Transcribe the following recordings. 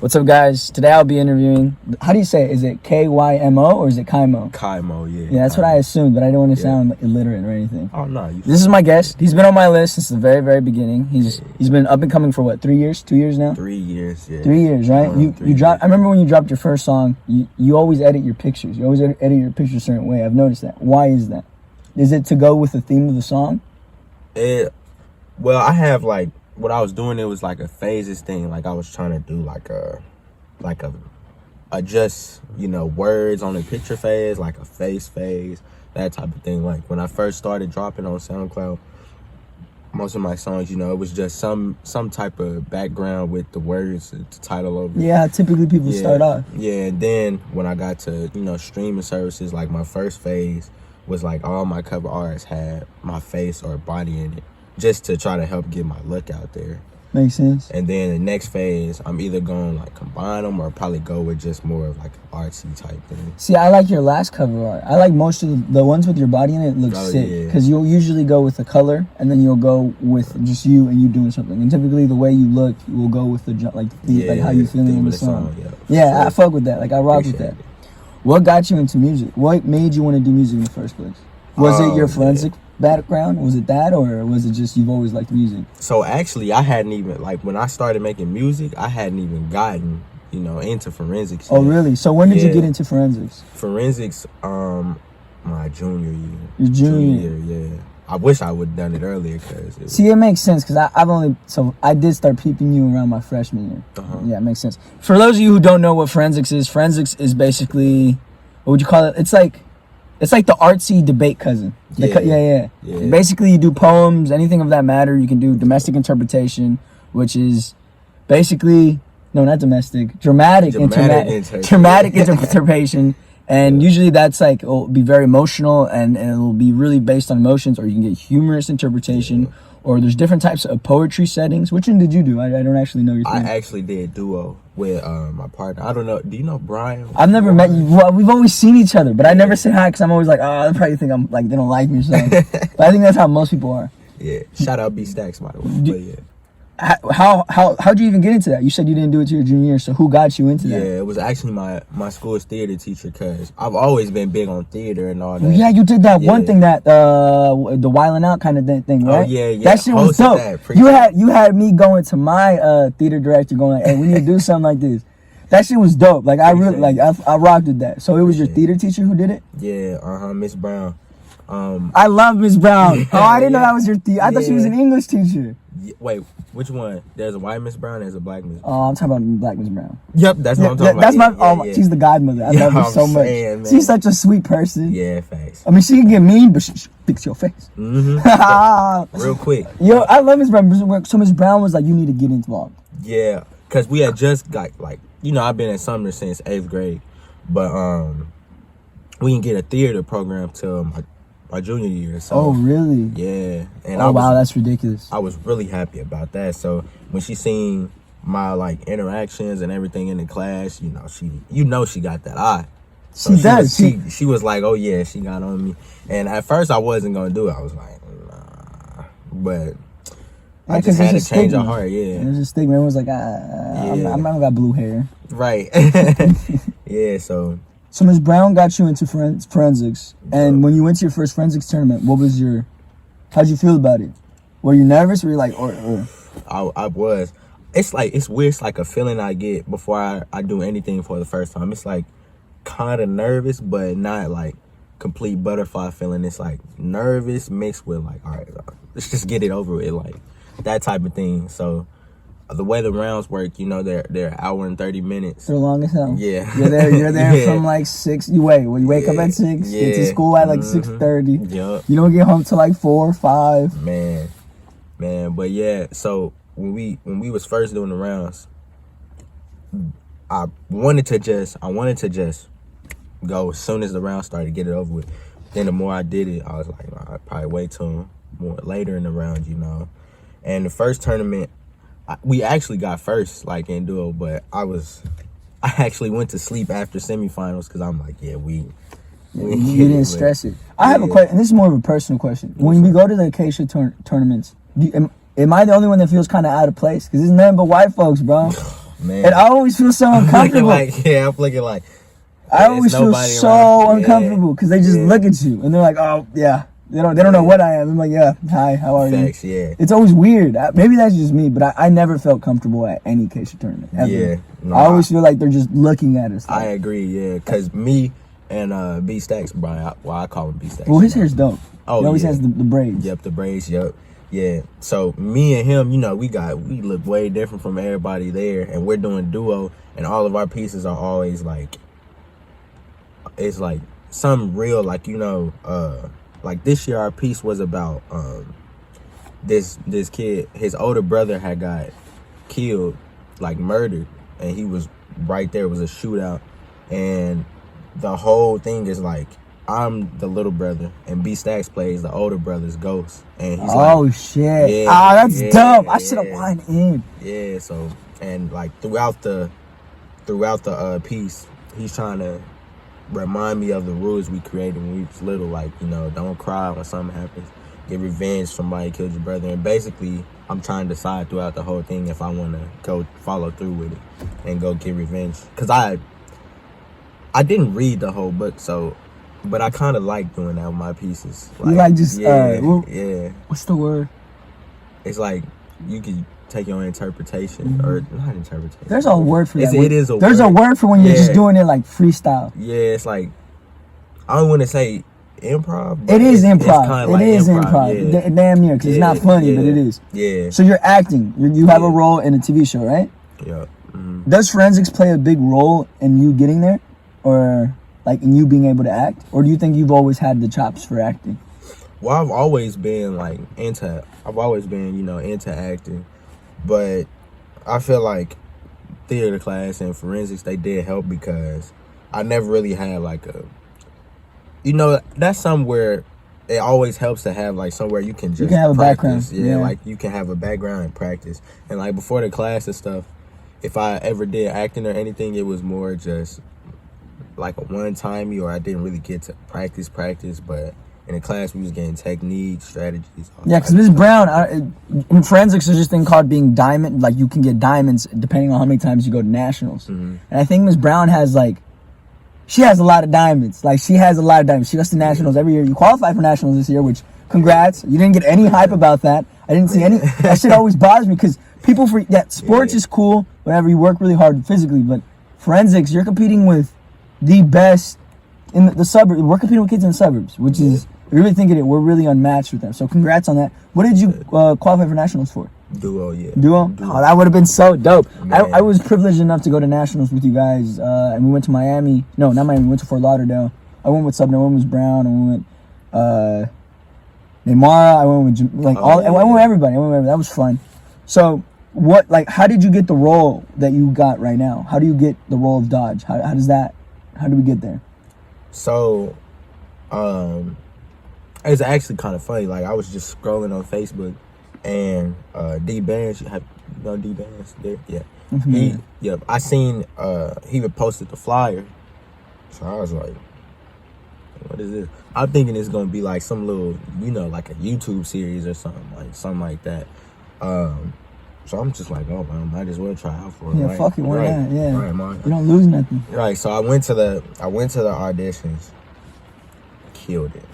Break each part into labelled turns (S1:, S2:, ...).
S1: What's up, guys? Today I'll be interviewing. How do you say it? Is it KYMO or is it KYMO?
S2: KYMO, yeah.
S1: Yeah, that's what I assumed, but I don't want to sound illiterate or anything.
S2: Oh no.
S1: This is my guest. He's been on my list since the very, very beginning. He's been up and coming for what, 3 years? 2 years now?
S2: 3 years, yeah.
S1: 3 years, right? You dropped. I remember when you dropped your first song. You always edit your pictures. You always edit your pictures a certain way. I've noticed that. Why is that? Is it to go with the theme of the song?
S2: Well, I have like what I was doing. It was like a phases thing. Like I was trying to do like a just words on a picture phase, like a face phase, that type of thing. Like when I first started dropping on SoundCloud, most of my songs, it was just some type of background with the words, the title over it.
S1: Yeah, typically people start off.
S2: Yeah, and then when I got to streaming services, like my first phase was like all my cover arts had my face or body in it, just to try to help get my look out there.
S1: Makes sense.
S2: And then the next phase, I'm either going like combine them or probably go with just more of like an artsy type thing.
S1: See, I like your last cover art. I like most of the ones with your body in it. Looks sick because you'll usually go with the color and then you'll go with just you and you doing something. And typically the way you look, you will go with the like how you feeling in the song. Yeah, sure. I fuck with that. Like I rock with that. What got you into music? What made you want to do music in the first place? Was it your forensic background? Was it that, or was it just you've always liked music?
S2: So actually, I hadn't even when I started making music, I hadn't even gotten into forensics yet.
S1: Oh really? So when did you get into forensics?
S2: Forensics, my junior year.
S1: Your junior
S2: year, yeah. I wish I would have done it earlier
S1: See, it makes sense because I did start peeping you around my freshman year. Yeah, it makes sense. For those of you who don't know what forensics is basically, what would you call it? It's like the artsy debate cousin. Yeah. Basically, you do poems, anything of that matter. You can do domestic interpretation, which is basically not domestic, dramatic interpretation. And usually that's like it'll be very emotional and it'll be really based on emotions, or you can get humorous interpretation. Or there's different types of poetry settings. Which one did you do? I don't actually know your thing.
S2: I actually did duo with my partner. I don't know. Do you know Brian?
S1: I've never met you. Well, we've always seen each other, but I never say hi because I'm always like, they probably think I'm like, they don't like me or something. But I think that's how most people are.
S2: Yeah. Shout out B Stacks, by the way. But yeah.
S1: How'd you even get into that? You said you didn't do it till your junior year, so who got you into that?
S2: Yeah, it was actually my school's theater teacher, because I've always been big on theater and all that.
S1: Yeah, you did that one thing, that the Wildin' Out kind of thing, right?
S2: Oh yeah.
S1: That shit was dope. You had me going to my theater director going like, hey, we need to do something like this. That shit was dope. Like I really I rocked with that. So it was your theater teacher who did it?
S2: Yeah, Miss Brown.
S1: I love Miss Brown. Oh, I didn't know that was your theater. I thought she was an English teacher.
S2: Wait, which one? There's a white Miss Brown, there's a black Miss Brown.
S1: Oh, I'm talking about Black Miss Brown.
S2: Yep, that's what I'm talking about.
S1: That's she's the godmother. I love her so much. Man. She's such a sweet person.
S2: Yeah, facts.
S1: I mean, she can get mean, but she fix your face.
S2: Real quick.
S1: Yo, I love Miss Brown. So Miss Brown was like, you need to get involved.
S2: Yeah, because we had just got I've been at Sumner since 8th grade, but we didn't get a theater program till my junior year. So,
S1: oh really?
S2: Yeah. And
S1: wow, that's ridiculous.
S2: I was really happy about that. So when she seen my interactions and everything in the class, she got that eye. So
S1: she does.
S2: She was like, oh yeah, she got on me. And at first I wasn't gonna do it. I was like, nah. But I just had to change her heart. Yeah.
S1: There's a stigma. It was like, I got blue hair.
S2: Right. Yeah.
S1: So Ms. Brown got you into forensics, and when you went to your first forensics tournament, how'd you feel about it? Were you nervous? Were you like,
S2: I was. It's weird. It's like a feeling I get before I do anything for the first time. It's like kind of nervous, but not like complete butterfly feeling. It's like nervous mixed with like, all right, let's just get it over with, like that type of thing. So the way the rounds work, they're an hour and 30 minutes.
S1: They're long as hell.
S2: Yeah.
S1: You're there from like 6. You wake up at 6, get to school at like 6:30.
S2: Yep.
S1: You don't get home till like 4 or 5.
S2: Man. But yeah, so when we was first doing the rounds, I wanted to just go as soon as the round started, get it over with. Then the more I did it, I was like, nah, I'd probably wait till more later in the round, And the first tournament, we actually got first, in duo, but I actually went to sleep after semifinals because I'm like, we
S1: you didn't stress it. I have a question. This is more of a personal question. When you go to the Acacia tournaments, am I the only one that feels kind of out of place? Because it's nothing but white folks, bro.
S2: Man.
S1: And I always feel so uncomfortable.
S2: I'm looking like.
S1: I always feel so
S2: around.
S1: uncomfortable because they just look at you and they're like, oh yeah, they don't know what I am. I'm like, yeah, hi, how are
S2: Facts,
S1: you?
S2: Yeah.
S1: It's always weird. Maybe that's just me, but I never felt comfortable at any K-Shit tournament. Ever.
S2: Yeah, no,
S1: I always feel like they're just looking at us. Like,
S2: I agree, yeah, because me and B Stacks, Brian, I call him B Stacks.
S1: Well, his hair's dope.
S2: Oh,
S1: he always has the braids.
S2: Yep, the braids. Yep. Yeah. So me and him, we look way different from everybody there, and we're doing duo, and all of our pieces are always like. It's like something real, like like this year our piece was about this kid. His older brother had got killed, like murdered, and he was right there. It was a shootout, and the whole thing is like I'm the little brother, and B Stacks plays the older brother's ghost, and he's like,
S1: shit, that's dope. I should have lined in.
S2: Yeah, so and like throughout the piece, he's trying to remind me of the rules we created when we was little, like, don't cry when something happens, get revenge, somebody killed your brother, and basically I'm trying to decide throughout the whole thing if I want to go follow through with it and go get revenge, because I didn't read the whole book, but I kind of like doing that with my pieces.
S1: Like, you like
S2: yeah,
S1: what's the word?
S2: It's like you can take your own interpretation, or not interpretation.
S1: There's a word for that.
S2: There's
S1: a word for when you're just doing it like freestyle.
S2: Yeah, it's like, I don't want to say improv.
S1: It is improv.
S2: It
S1: is improv.
S2: Yeah.
S1: Damn near, because it's not funny, but it is.
S2: Yeah.
S1: So you're acting. You have a role in a TV show, right?
S2: Yeah. Mm-hmm.
S1: Does forensics play a big role in you getting there, or like in you being able to act, or do you think you've always had the chops for acting?
S2: Well, I've always been into acting. But I feel like theater class and forensics, they did help, because I never really had like that's somewhere it always helps to have like somewhere you can just
S1: have a
S2: practice.
S1: background.
S2: Yeah, like you can have a background and practice. And like before the class and stuff, if I ever did acting or anything, it was more just like a one-timey, or I didn't really get to practice, but in the class, we was getting techniques, strategies.
S1: Yeah, because Ms. Brown, in forensics, there's this thing called being diamond. Like, you can get diamonds depending on how many times you go to nationals. Mm-hmm. And I think Ms. Brown has, she has a lot of diamonds. Like, she has a lot of diamonds. She goes to nationals every year. You qualified for nationals this year, which, congrats. You didn't get any hype about that. I didn't see any. That shit always bothers me, because people sports is cool, whatever. You work really hard physically, but forensics, you're competing with the best in the suburbs. We're competing with kids in the suburbs, which is, if you really think of it, we're really unmatched with them. So congrats on that. What did you qualify for nationals for?
S2: Duo, yeah.
S1: Duo? Oh, that would have been so dope. I was privileged enough to go to nationals with you guys, and we went to Miami. No, not Miami. We went to Fort Lauderdale. I went with Sumner. I went with Brown. And we went Neymar. I went with I went with everybody. That was fun. So how did you get the role that you got right now? How do you get the role of Dodge? How do we get there?
S2: So, it's actually kind of funny. Like, I was just scrolling on Facebook, and D Bands, you know D Bands there? Yeah. I seen he had posted the flyer, so I was like, what is this? I'm thinking it's gonna be like some little, like a YouTube series or something like that. So I'm just like, oh man, might as well try out for it.
S1: Yeah,
S2: right?
S1: fuck it, why not? Yeah.
S2: Right, man.
S1: You don't lose nothing.
S2: Right, so I went to the auditions, killed it.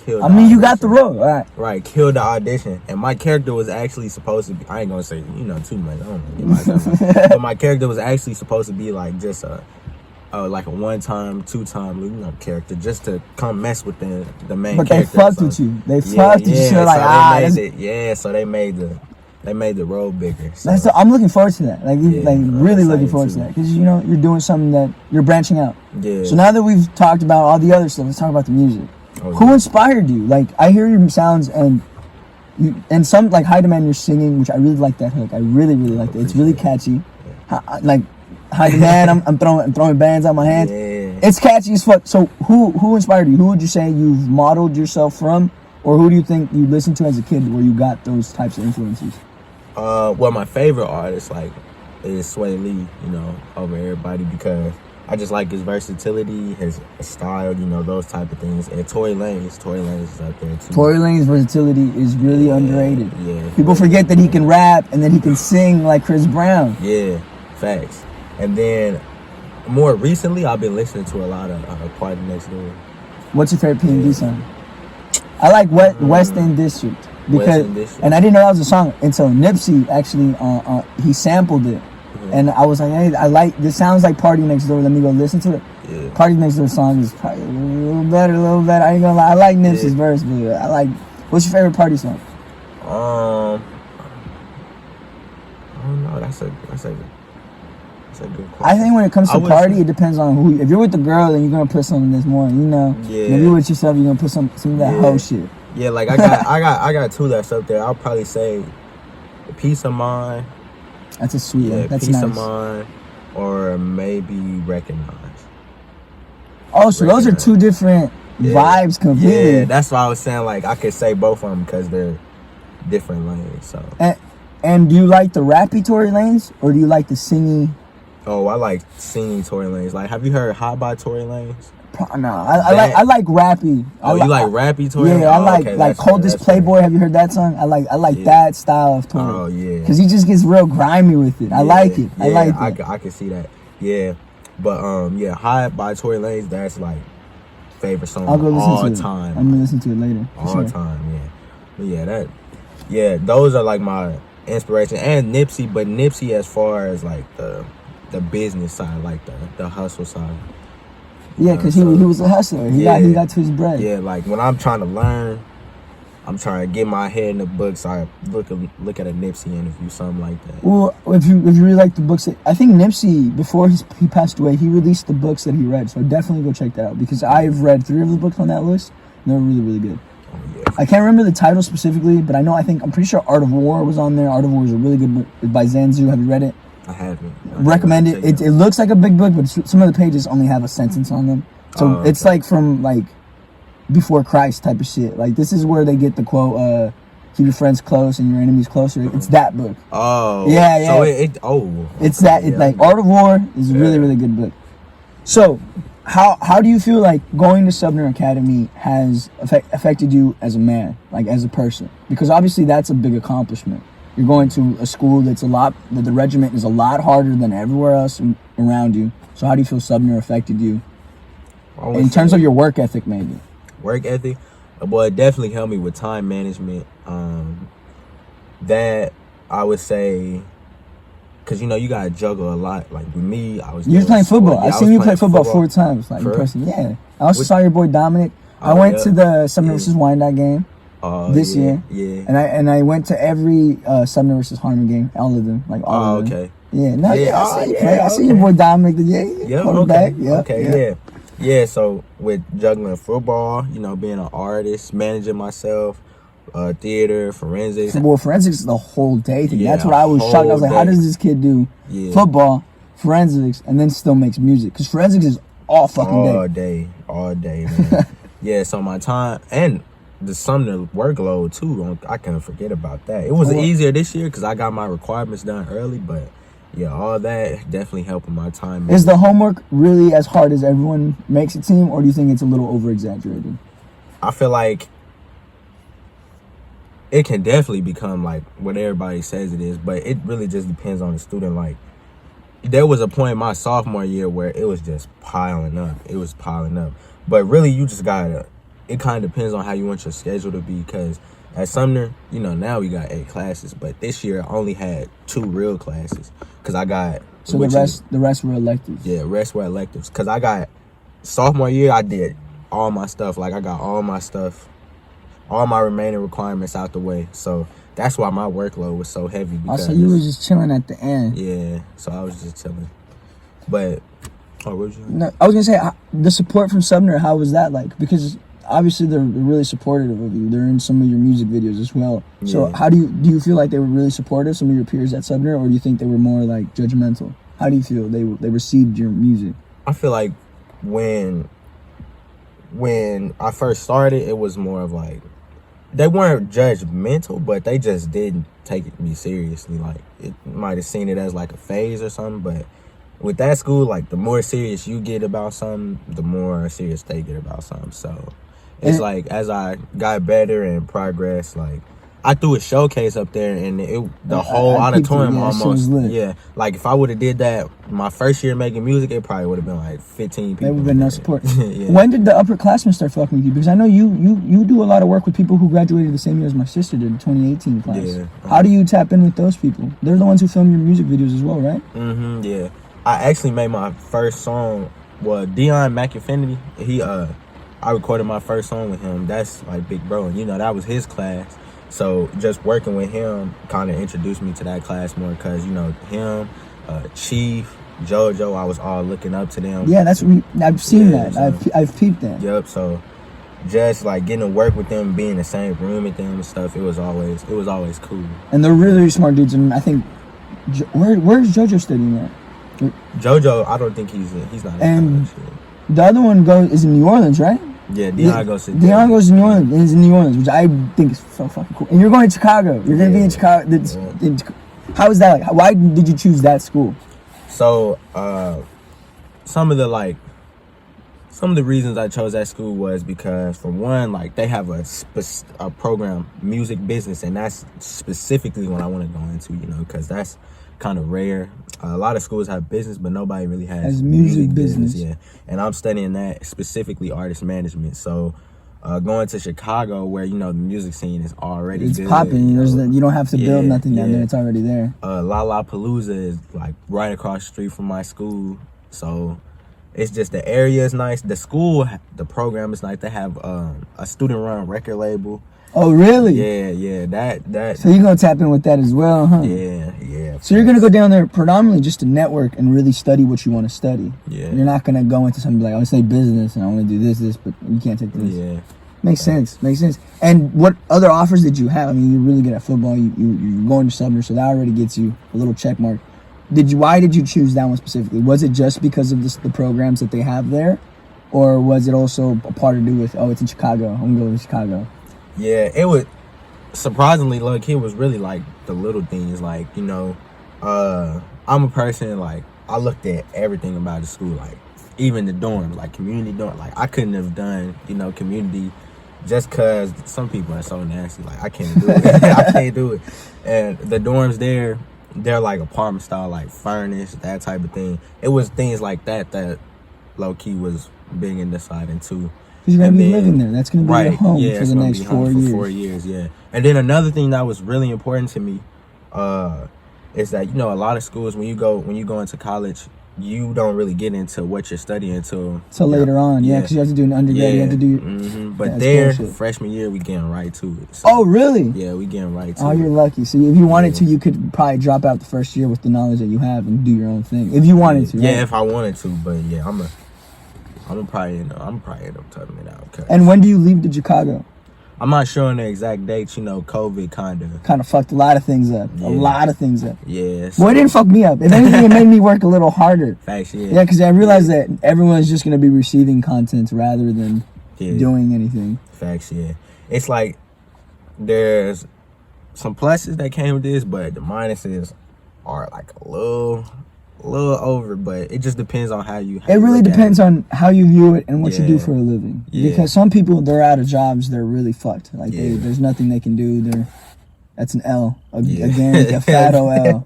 S1: You got the role, all right.
S2: Right, killed the audition, and my character was actually supposed to be. I ain't gonna say too much. I don't want to get myself out. But my character was actually supposed to be like just a one-time, two-time, character, just to come mess with the main.
S1: But
S2: character.
S1: They fucked with you. They fucked with you. So
S2: so they made the role bigger. So.
S1: I'm looking forward to that. Really looking forward to that, because you're doing something that you're branching out.
S2: Yeah.
S1: So now that we've talked about all the other stuff, let's talk about the music. Who inspired you? Like, I hear your sounds, and some like High Demand, you're singing, which I really like that hook. I really like it. It's really catchy. Yeah. High Demand, I'm throwing bands out my hands. Yeah. It's catchy as fuck. So who inspired you? Who would you say you've modeled yourself from, or who do you think you listened to as a kid where you got those types of influences?
S2: Well, my favorite artist is Sway Lee, over everybody, because I just like his versatility, his style, those type of things. And Tory Lanez is out there too.
S1: Tory Lanez's versatility is really underrated.
S2: Yeah.
S1: People forget that he can rap and that he can sing like Chris Brown.
S2: Yeah. Facts. And then more recently, I've been listening to a lot of Party Next Door.
S1: What's your favorite P&D song? I like West End District because, and I didn't know that was a song until Nipsey actually he sampled it, and I was like, hey, I like this. Sounds like Party Next Door. Let me go listen to it.
S2: Yeah.
S1: Party Next Door song is probably a little better. I ain't gonna lie. I like Nipsey's verse, but I like. What's your favorite party song?
S2: I don't know. That's a good question.
S1: I think when it comes to party, it depends on who. If you're with the girl, then you're gonna put something that's more, you know.
S2: Yeah.
S1: If you're with yourself, you're gonna put some of that hoe shit.
S2: Yeah, like I got two that's up there. I'll probably say Peace of Mind.
S1: That's a sweet one. That's
S2: Peace
S1: nice.
S2: of Mind, or maybe Recognize.
S1: Oh, so those are two different vibes completely.
S2: Yeah, that's why I was saying like I could say both of them because they're different lanes. So.
S1: And do you like the rappy Tory Lanez or do you like the singy?
S2: Oh, I like singing Tory Lanez. Like, have you heard Hot by Tory Lanez?
S1: No, I like rappy.
S2: Oh, you like rappy Tory Lanez?
S1: Yeah, I like Coldest Playboy. Have you heard that song? I like that style of Tory.
S2: Oh yeah,
S1: because he just gets real grimy with it. I like it. I like it.
S2: I can see that. Yeah, but Hot by Tory Lanez. That's like favorite song
S1: I'll go listen
S2: all
S1: to it.
S2: time.
S1: I'm gonna listen to it later.
S2: All time, yeah. But those are like my inspiration, and Nipsey. But Nipsey, as far as like the business side, like the hustle side.
S1: Yeah, because he was a hustler. He got to his bread.
S2: Yeah, like when I'm trying to learn, I'm trying to get my head in the books. I look at a Nipsey interview, something like that.
S1: Well, if you really like the books, I think Nipsey, before he passed away, he released the books that he read. So definitely go check that out because I've read 3 of the books on that list. And they're really, really good.
S2: Oh, yeah.
S1: I can't remember the title specifically, but I'm pretty sure Art of War was on there. Art of War is a really good book by Zanzu. Have you read it?
S2: I haven't.
S1: Recommend it. It looks like a big book, but some of the pages only have a sentence on them. So it's like from like before Christ type of shit. Like this is where they get the quote, keep your friends close and your enemies closer. It's that book.
S2: Oh.
S1: Yeah.
S2: So
S1: it's that. It's like Art of War is a really, really good book. So how do you feel like going to Sumner Academy has affected you as a man, like as a person? Because obviously that's a big accomplishment. You're going to a school that the regiment is a lot harder than everywhere else around you. So how do you feel Sumner affected you? In terms of your work ethic, maybe.
S2: Work ethic? Well, it definitely helped me with time management. That I would say, because you gotta juggle a lot. Like with me, I was.
S1: You were playing football. I seen you play football 4 times, like in person. Yeah. I also saw your boy Dominic. I went to the Sumner versus Wyandotte game this year. Yeah. And I went to every Sumner versus Harmon game, all of them, like all of them.
S2: Okay.
S1: Yeah. No. I see your boy Dominic. Quarterback.
S2: Yeah, so with juggling football, being an artist, managing myself, theater, forensics.
S1: Well, forensics is the whole day thing. That's what I was shocked. I was like, how does this kid do football, forensics, and then still makes music? Because forensics is all fucking day.
S2: All day, man. Yeah, so my time, and the Sumner workload, too, I can't forget about that. It was easier this year because I got my requirements done early, but... yeah, all that definitely helping my time.
S1: Is the homework really as hard as everyone makes it seem, or do you think it's a little over-exaggerated?
S2: I feel like it can definitely become like what everybody says it is, but it really just depends on the student. Like, there was a point my sophomore year where it was just piling up. But really, you just gotta, it kind of depends on how you want your schedule to be, because at Sumner, now we got 8 classes, but this year I only had 2 real classes because I got.
S1: So the rest were electives.
S2: Yeah, rest were electives because I got sophomore year I did all my stuff. Like I got all my stuff, all my remaining requirements out the way. So that's why my workload was so heavy.
S1: Also, you was just chilling at the end.
S2: Yeah, so I was just chilling. But what was you?
S1: No, I was gonna say the support from Sumner. How was that like? Because obviously they're really supportive of you. They're in some of your music videos as well. Yeah. So how do you feel like they were really supportive, some of your peers at Sumner, or do you think they were more like judgmental? How do you feel they received your music?
S2: I feel like when I first started, it was more of like, they weren't judgmental, but they just didn't take me seriously. Like, it might have seen it as like a phase or something, but with that school, like, the more serious you get about something, the more serious they get about something. So it's like, as I got better and progressed, like, I threw a showcase up there, and the whole auditorium almost, like if I would have did that my first year making music, it probably would have been like 15 people.
S1: There would have been no support. When did the upperclassmen start fucking with you? Because I know you do a lot of work with people who graduated the same year as my sister did, the 2018 class. Yeah. How do you tap in with those people? They're the ones who film your music videos as well, right?
S2: Yeah. I actually made my first song. Well, Dion McInfinity, I recorded my first song with him. That's like big bro, and that was his class. So just working with him kind of introduced me to that class more, because him, Chief, JoJo, I was all looking up to them.
S1: Yeah, I've seen that. So, I've peeped that.
S2: Yep. So just like getting to work with them, being in the same room with them and stuff, it was always cool. And
S1: they're really, really smart dudes. And I think where's JoJo studying at?
S2: JoJo, I don't think he's not.
S1: And the other one is in New Orleans, right?
S2: Yeah, Dion goes to
S1: New Orleans. He's in New Orleans, which I think is so fucking cool. And you're going to Chicago. You're going to be in Chicago. How is that? Like, why did you choose that school?
S2: So, some of the reasons I chose that school was because, for one, like, they have a program, music business, and that's specifically what I want to go into, because that's kind of rare. A lot of schools have business, but nobody really has music business. Yeah, and I'm studying that, specifically artist management. So going to Chicago, where the music scene is already
S1: it's popping. You don't have to build nothing down there; it's already there.
S2: Lollapalooza is like right across the street from my school, so it's just the area is nice. The school, the program is nice. They have a student-run record label.
S1: Oh, really?
S2: Yeah. That.
S1: So you're gonna tap in with that as well, huh?
S2: Yeah.
S1: So you're gonna go down there predominantly just to network and really study what you want to study.
S2: Yeah.
S1: You're not gonna go into something like, I want to study business and I want to do this, but you can't take this.
S2: Yeah.
S1: Makes sense. And what other offers did you have? I mean, you're really good at football. You're going to Sumner, so that already gets you a little check mark. Why did you choose that one specifically? Was it just because of the programs that they have there, or was it also a part to do with, it's in Chicago, I'm going to Chicago?
S2: Yeah, it was surprisingly, like, it was really like the little things, like, I'm a person, like, I looked at everything about the school, like, even the dorms, like, community dorm, like, I couldn't have done, community, just because some people are so nasty, like, I can't do it. I can't do it. And the dorms there, they're like apartment style, like furnished, that type of thing. It was things like that low-key was big in deciding too.
S1: Because you're going to be living there. That's going to be your home for the next 4 years.
S2: For 4 years, yeah. And then another thing that was really important to me is that, a lot of schools, when you go into college, you don't really get into what you're studying until
S1: later on, because you have to do an undergrad, you have to do...
S2: But freshman year, we getting right to it. So,
S1: oh, really?
S2: Yeah, we getting right to it.
S1: Oh, you're lucky. So if you wanted to, you could probably drop out the first year with the knowledge that you have and do your own thing. If you wanted to, right?
S2: Yeah, if I wanted to, but yeah, I'm probably end up tugging it out.
S1: And when do you leave to Chicago?
S2: I'm not sure on the exact dates. COVID kind of
S1: fucked a lot of things up. Yeah. A lot of things up.
S2: Yeah.
S1: Well, it didn't fuck me up. If anything, it made me work a little harder.
S2: Facts, yeah.
S1: Yeah, because I realized that everyone's just gonna be receiving content rather than doing anything.
S2: Facts, yeah. It's like there's some pluses that came with this, but the minuses are like a little over, but it just depends on how you
S1: it really depends on how you view it and what you do for a living. Because some people, they're out of jobs, they're really fucked. Like there's nothing they can do. That's an L. Again, a fat L.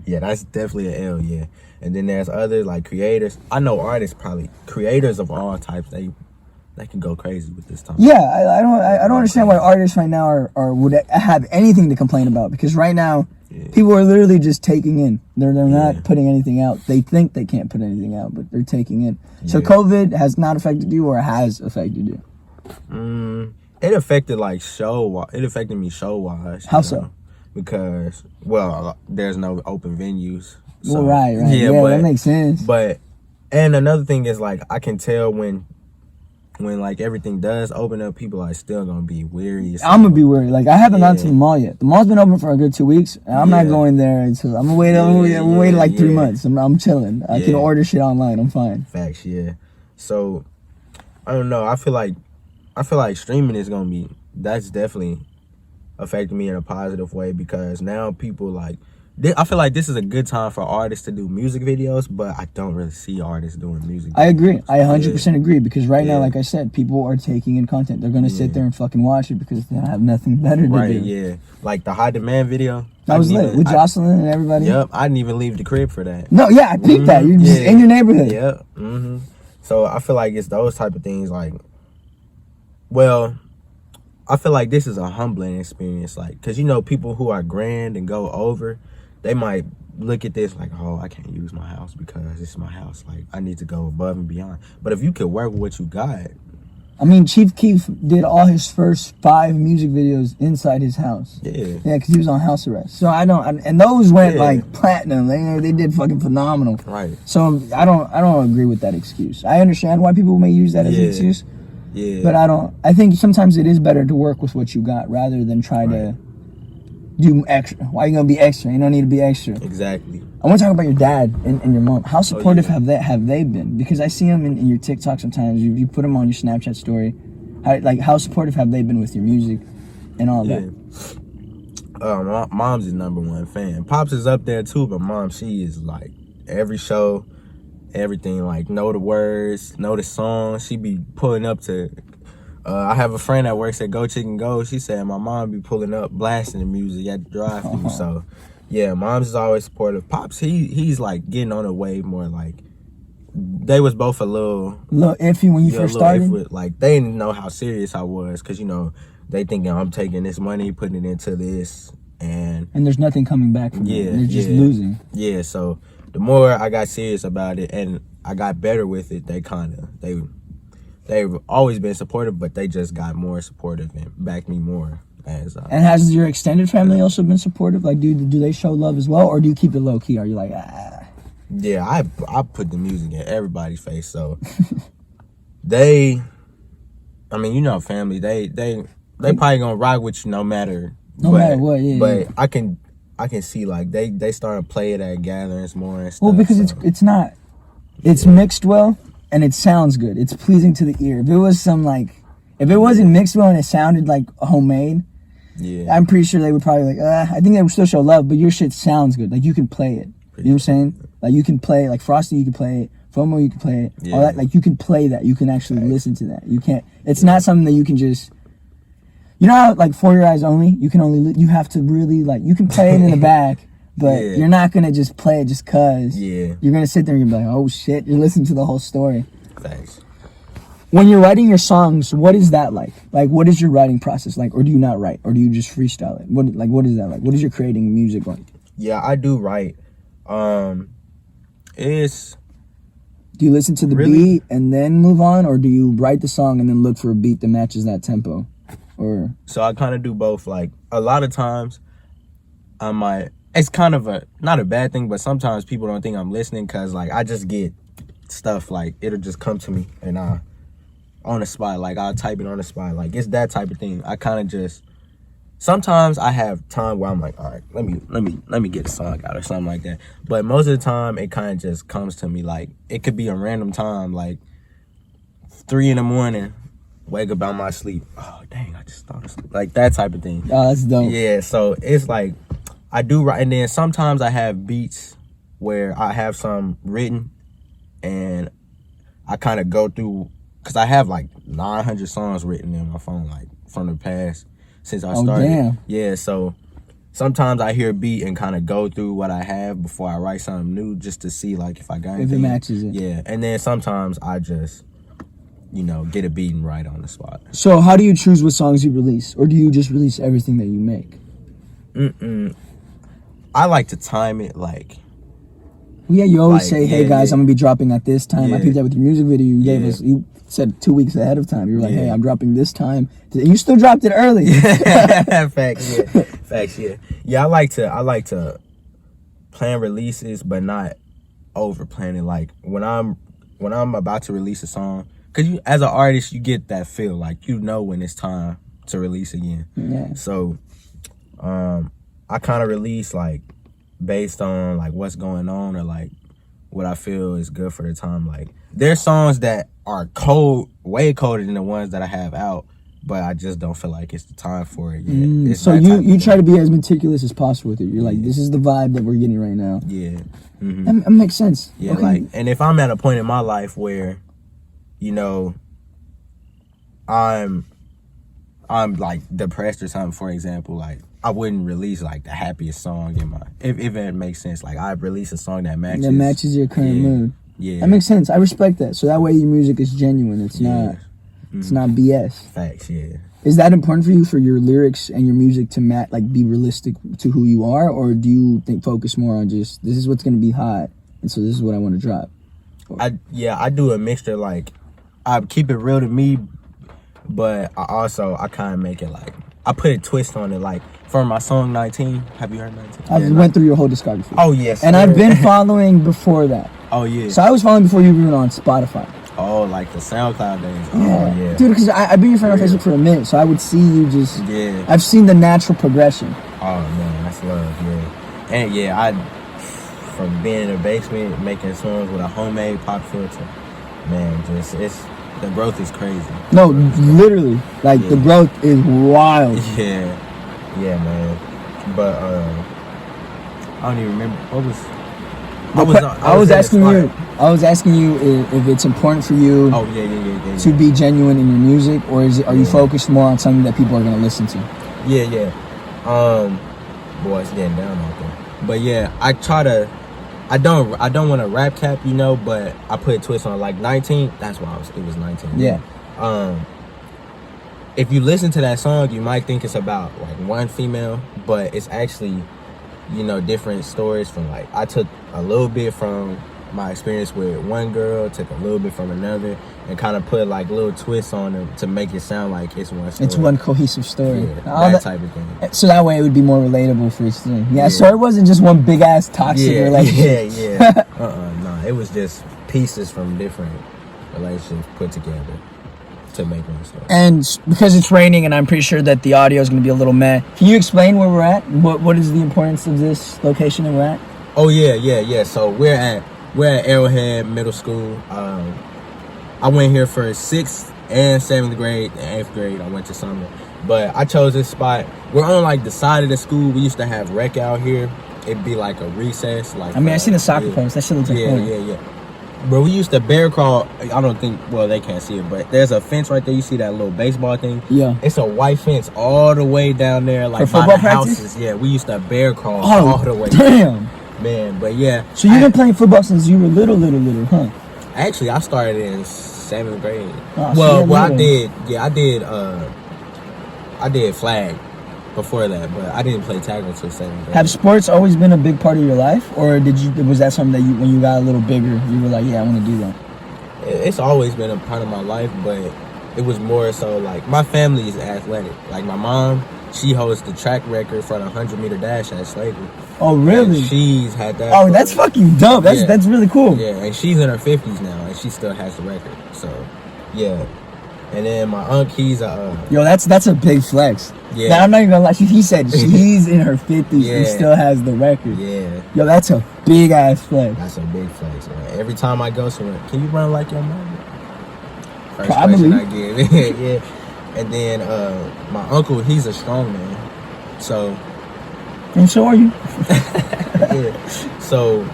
S2: Yeah, that's definitely an L, yeah. And then there's other like creators. I know artists, probably creators of all types, they can go crazy with this time. Yeah,
S1: I don't understand why artists right now would have anything to complain about, because right now people are literally just taking in. They're not putting anything out. They think they can't put anything out, but they're taking in. So COVID has not affected you, or has affected you?
S2: It affected it affected me show wise.
S1: How so?
S2: Because there's no open venues.
S1: So, right. Yeah, but that makes sense.
S2: And another thing is, like, I can tell when like everything does open up, people are still gonna be weary.
S1: I'm gonna be weary. Like, I haven't gone to the mall yet. The mall's been open for a good 2 weeks, and I'm not going there until I'm gonna wait like 3 months. I'm chilling. I can order shit online. I'm fine.
S2: Facts, yeah. So I don't know. I feel like streaming is gonna be, that's definitely affecting me in a positive way, because now people, like, I feel like this is a good time for artists to do music videos, but I don't really see artists doing music videos.
S1: I agree. I 100% agree, because right now, like I said, people are taking in content. They're going to sit there and fucking watch it because they have nothing better to do.
S2: Right, yeah. Like the High Demand video.
S1: That was lit, with Jocelyn and everybody.
S2: Yep, I didn't even leave the crib for that.
S1: No, yeah, I peeped that. You're just in your neighborhood.
S2: Yep. So I feel like it's those type of things, like, well, I feel like this is a humbling experience, like, because, you know, people who are grand and go over, they might look at this like, oh, I can't use my house because it's my house. Like, I need to go above and beyond. But if you could work with what you got.
S1: I mean, Chief Keef did all his first 5 music videos inside his house.
S2: Yeah.
S1: Yeah, because he was on house arrest. So and those went like platinum. They did fucking phenomenal.
S2: Right.
S1: So I don't agree with that excuse. I understand why people may use that as an excuse.
S2: Yeah.
S1: But I think sometimes it is better to work with what you got rather than try to do extra. Why are you gonna be extra? You don't need to be extra.
S2: Exactly.
S1: I want to talk about your dad and your mom. How supportive have they been? Because I see them in your TikTok sometimes. You put them on your Snapchat story. How supportive have they been with your music and all that?
S2: My mom's the #1 fan. Pops is up there too, but mom, she is like every show, everything, like know the words, know the songs. She be pulling up to. I have a friend that works at Go Chicken Go. She said my mom be pulling up, blasting the music at the drive-thru. So, yeah, mom's is always supportive. Pops, he's like getting on the wave more. Like, they was both a little
S1: iffy when you first started.
S2: Like, they didn't know how serious I was, because, you know, they thinking I'm taking this money, putting it into this, and
S1: there's nothing coming back from it. They're just losing.
S2: Yeah, so the more I got serious about it and I got better with it, they've always been supportive, but they just got more supportive and backed me more. And
S1: has your extended family also been supportive? Like, do they show love as well, or do you keep it low key? Are you like,
S2: Yeah, I put the music in everybody's face, so they, I mean, you know, family, they probably gonna rock with you no matter what. Yeah. But I can see like they starting to play it at gatherings more and stuff.
S1: Well, because it's mixed well. And it sounds good. It's pleasing to the ear. If it wasn't mixed well and it sounded like homemade, I'm pretty sure they would probably like, I think they would still show love, but your shit sounds good. Like, you can play it. You know what I'm saying? Like, you can play, like Frosty, you can play it. FOMO, you can play it. All that, like, you can play that. You can actually listen to that. You can't, it's not something that you can just, you know how, like, For Your Eyes Only, you have to really, like, you can play it in the back. But you're not going to just play it just because. Yeah. You're going to sit there and you're like, oh, shit. You're listening to the whole story.
S2: Thanks.
S1: When you're writing your songs, what is that like? Like, what is your writing process like? Or do you not write? Or do you just freestyle it? What is that like? What is your creating music like?
S2: Yeah, I do write. Do
S1: you listen to the beat and then move on? Or do you write the song and then look for a beat that matches that tempo? Or
S2: So I kind of do both. Like, a lot of times, I might... It's kind of not a bad thing, but sometimes people don't think I'm listening because, like, I just get stuff, like, it'll just come to me and on the spot, like, I'll type it on the spot. Like, it's that type of thing. I kind of just, sometimes I have time where I'm like, all right, let me get a song out or something like that. But most of the time, it kind of just comes to me. Like, it could be a random time, like 3 a.m, wake up out my sleep. Oh, dang, I just thought of sleep. Like, that type of thing.
S1: Oh, that's dope.
S2: Yeah, so it's like, I do write, and then sometimes I have beats where I have some written, and I kind of go through, because I have like 900 songs written in my phone, like from the past since I started.
S1: Damn.
S2: Yeah, so sometimes I hear a beat and kind of go through what I have before I write something new, just to see like if I got anything.
S1: If it matches it.
S2: Yeah, and then sometimes I just, you know, get a beat and write on the spot.
S1: So how do you choose what songs you release, or do you just release everything that you make?
S2: I like to time it, like...
S1: Yeah, you always say, hey, guys, I'm going to be dropping at this time. I peeped that with your music video. You gave us, you said 2 weeks ahead of time. You were like, hey, I'm dropping this time. You still dropped it early.
S2: Facts, yeah. Facts, yeah. Yeah, I like to plan releases, but not over planning. Like, when I'm about to release a song, because as an artist, you get that feel, like, you know when it's time to release again.
S1: Yeah.
S2: So, I kind of release, like, based on, like, what's going on or, like, what I feel is good for the time. Like, there's songs that are cold, way colder than the ones that I have out, but I just don't feel like it's the time for it yet.
S1: So you try to be as meticulous as possible with it. You're like, this is the vibe that we're getting right now.
S2: Yeah.
S1: That makes sense.
S2: Yeah,
S1: okay.
S2: like, and if I'm at a point in my life where, you know, I'm like depressed or something, for example, like I wouldn't release like the happiest song in my, if it makes sense. Like I release a song that matches
S1: your current mood.
S2: Yeah,
S1: that makes sense. I respect that. So that way your music is genuine. It's not BS.
S2: Facts. Yeah.
S1: Is that important for you, for your lyrics and your music to be realistic to who you are, or do you focus more on just, this is what's gonna be hot, and so this is what I want to drop?
S2: I do a mixture. Like I keep it real to me, but I kind of make it like, I put a twist on it. Like for my song 19, have you heard 19?
S1: I went through your whole discography.
S2: Oh yes,
S1: and I've been following before that.
S2: Oh yeah.
S1: So I was following before you were even on Spotify.
S2: Oh, like the SoundCloud days.
S1: Yeah.
S2: Oh yeah,
S1: dude. Because I've been your friend on Facebook for a minute, so I would see you just.
S2: Yeah.
S1: I've seen the natural progression.
S2: Oh man, that's love. Yeah, and yeah, from being in the basement making songs with a homemade pop filter, man, the growth is crazy.
S1: No, literally, like the growth is wild.
S2: Yeah, man. But I don't even remember what was.
S1: I was asking you if it's important for you.
S2: Oh yeah.
S1: To be genuine in your music, or are you focused more on something that people are gonna listen to?
S2: Yeah. Boy, it's getting down out there. But yeah, I don't want to rap cap, you know, but I put a twist on like 19. That's why it was 19.
S1: Yeah.
S2: If you listen to that song, you might think it's about like one female, but it's actually, you know, different stories from, like, I took a little bit from my experience with one girl, took a little bit from another, and kind of put like little twists on them to make it sound like it's one story.
S1: It's one cohesive story.
S2: Yeah, that type of thing.
S1: So that way it would be more relatable for each thing. Yeah, so it wasn't just one big ass toxic relationship.
S2: Yeah. No, it was just pieces from different relationships put together to make one story. And
S1: because it's raining and I'm pretty sure that the audio is going to be a little meh, can you explain where we're at? What is the importance of this location that we're at?
S2: Oh yeah. So we're at Arrowhead Middle School. I went here for 6th and 7th grade and 8th grade. I went to sumner, but I chose this spot. We're on like the side of the school. We used to have rec out here. It'd be like a recess. Like
S1: I seen the soccer post. That shit looks like fun.
S2: Yeah. But we used to bear crawl. I don't think, well, they can't see it, but there's a fence right there. You see that little baseball thing?
S1: Yeah.
S2: It's a white fence all the way down there, like
S1: for
S2: by the
S1: practice?
S2: houses. Yeah, we used to bear crawl all the way.
S1: Damn.
S2: Man, but yeah.
S1: So you've been playing football since you were little, huh?
S2: Actually, I started in 7th grade.
S1: Oh,
S2: I did flag before that, but I didn't play tackle until 7th grade.
S1: Have sports always been a big part of your life, or was that something that when you got a little bigger, you were like, yeah, I want to do that?
S2: It's always been a part of my life, but it was more so like my family is athletic. Like my mom, she holds the track record for the 100-meter dash at Slavery.
S1: Oh, really?
S2: And she's had that.
S1: Oh, that's fucking dope. That's really cool.
S2: Yeah, and she's in her 50s now, and she still has the record. So, yeah. And then my uncle, he's
S1: Yo, that's a big flex.
S2: Yeah.
S1: Now, I'm not even gonna lie. He said she's in her 50s and still has the record.
S2: Yeah.
S1: Yo, that's a big ass flex.
S2: That's a big flex, man. Every time I go somewhere, can you run like your mom? First
S1: Probably.
S2: question I give. Yeah. And then my uncle, he's a strong man. So.
S1: And so are you.
S2: Yeah. So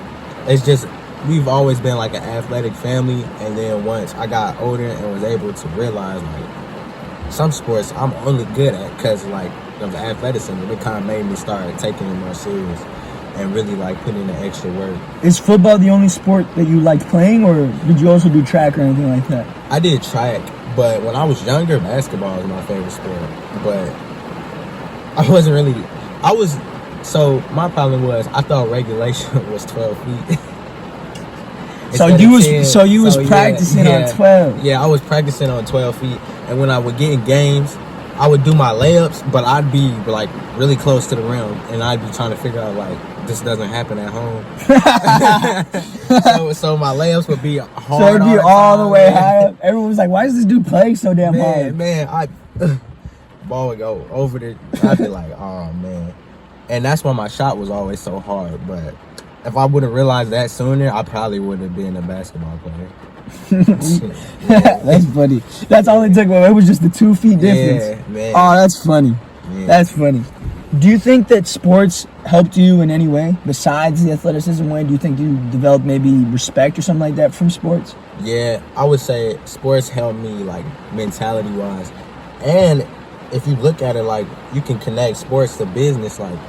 S2: it's just, we've always been like an athletic family. And then once I got older and was able to realize like some sports I'm only good at because like of the athleticism, it kind of made me start taking it more serious and really like putting in the extra work.
S1: Is football the only sport that you like playing, or did you also do track or anything like that?
S2: I did track, but when I was younger, basketball was my favorite sport. But I wasn't really, so my problem was I thought regulation was 12 feet.
S1: So you was practicing on 12.
S2: Yeah, I was practicing on 12 feet, and when I would get in games, I would do my layups, but I'd be like really close to the rim, and I'd be trying to figure out like this doesn't happen at home. so my layups would be hard.
S1: So it'd be all the way high up. Everyone was like, "Why is this dude playing so damn hard?"
S2: Man, ball would go over the. I'd be like, "Oh man," and that's why my shot was always so hard. But if I would have realized that sooner, I probably would have been a basketball player.
S1: That's funny. That's all it took. It was just the 2 feet difference.
S2: Yeah, man.
S1: Oh, that's funny. Yeah. That's funny. Do you think that sports helped you in any way besides the athleticism way? Do you think you developed maybe respect or something like that from sports?
S2: Yeah, I would say sports helped me like mentality wise, and if you look at it like you can connect sports to business. Like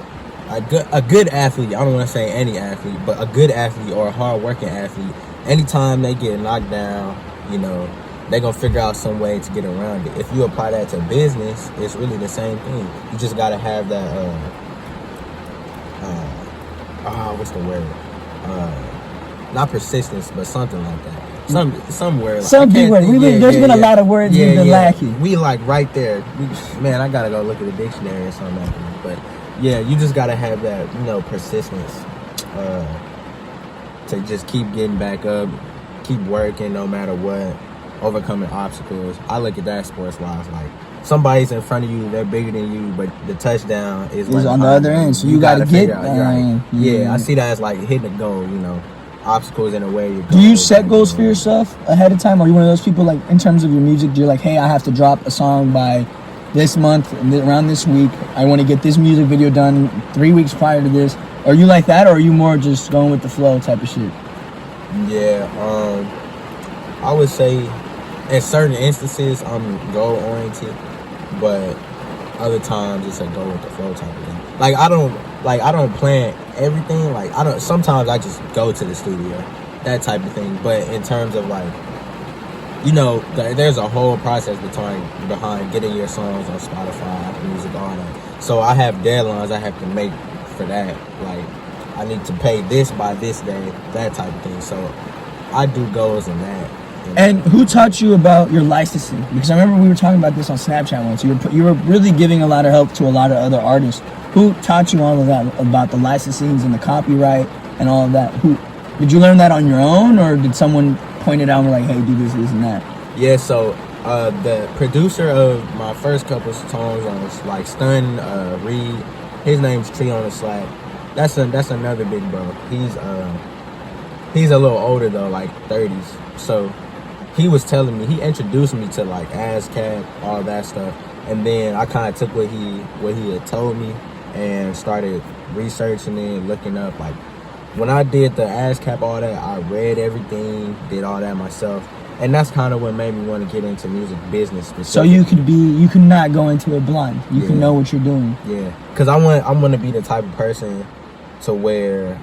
S2: a good athlete, I don't want to say any athlete, but a good athlete or a hard working athlete, anytime they get knocked down, you know, they're going to figure out some way to get around it. If you apply that to business, it's really the same thing. You just got to have that, what's the word? Not persistence, but something like that. Somewhere.
S1: Some big word. There's been a lot of words we've been lacking.
S2: We like right there. Man, I got to go look at the dictionary or something like that. But yeah, you just got to have that, you know, persistence to just keep getting back up, keep working no matter what. Overcoming obstacles. I look at that sports wise, like somebody's in front of you, they're bigger than you, but the touchdown is right
S1: on the other end, so you gotta get
S2: right. Yeah, I see that as like hitting a goal, you know, obstacles in a way.
S1: Do you set goals for yourself ahead of time? Are you one of those people, like in terms of your music, you're like, hey, I have to drop a song by this month and around this week, I want to get this music video done 3 weeks prior to this? Are you like that, or are you more just going with the flow type of shit?
S2: Yeah, I would say in certain instances, I'm goal oriented, but other times it's a go with the flow type of thing. Like I don't plan everything. Like sometimes I just go to the studio, that type of thing. But in terms of like, you know, there's a whole process behind getting your songs on Spotify, Apple Music, all that. So I have deadlines I have to make for that. Like I need to pay this by this day, that type of thing. So I do goals in that.
S1: And who taught you about your licensing? Because I remember we were talking about this on Snapchat once. You were really giving a lot of help to a lot of other artists. Who taught you all of that about the licensings and the copyright and all of that? Who did you learn that on your own, or did someone point it out and were like, hey, do this, and that?
S2: Yeah, so the producer of my first couple of songs on like Stun, Reed, his name's Tree on the Slack. That's another big bro. He's a little older though, like 30s. So he was telling me, he introduced me to like ASCAP, all that stuff, and then I kind of took what he had told me and started researching it, looking up. Like when I did the ASCAP, all that, I read everything, did all that myself, and that's kind of what made me want to get into music business.
S1: So you could not go into it blind. You can know what you're doing.
S2: Yeah, because I want to be the type of person to where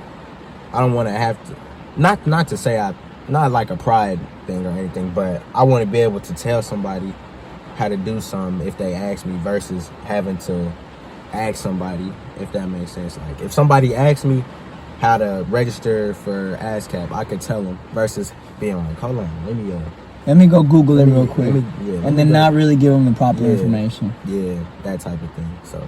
S2: I don't want to have to, not to say not like a pride thing or anything, but I want to be able to tell somebody how to do something if they ask me versus having to ask somebody, if that makes sense. Like if somebody asks me how to register for ASCAP, I could tell them versus being like, hold on,
S1: let me go Google it real quick, and then not really give them the proper information.
S2: Yeah, that type of thing. So.